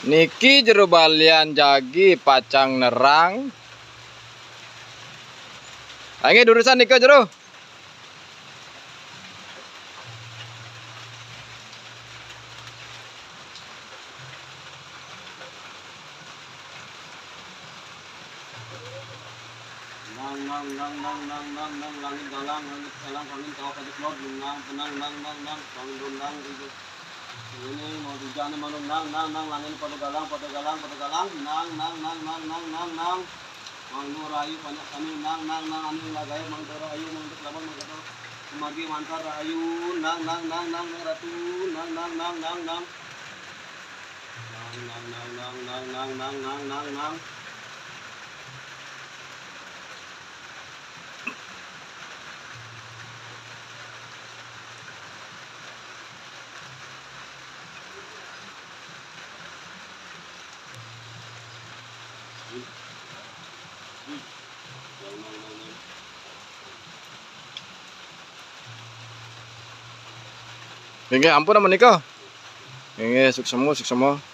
Niki jero balian jagi pacang nerang. Angge durusan niko jero. Nang langit galang kawin kau kajet lord nang nang itu ini mau hujan manung nang langit pada galang nang mang rayu banyak kami nang anu lagai mang rayu mang laban mang kata kumagi mantar rayu nang ratu nang Angge ampun naman niko. Angge suksemo.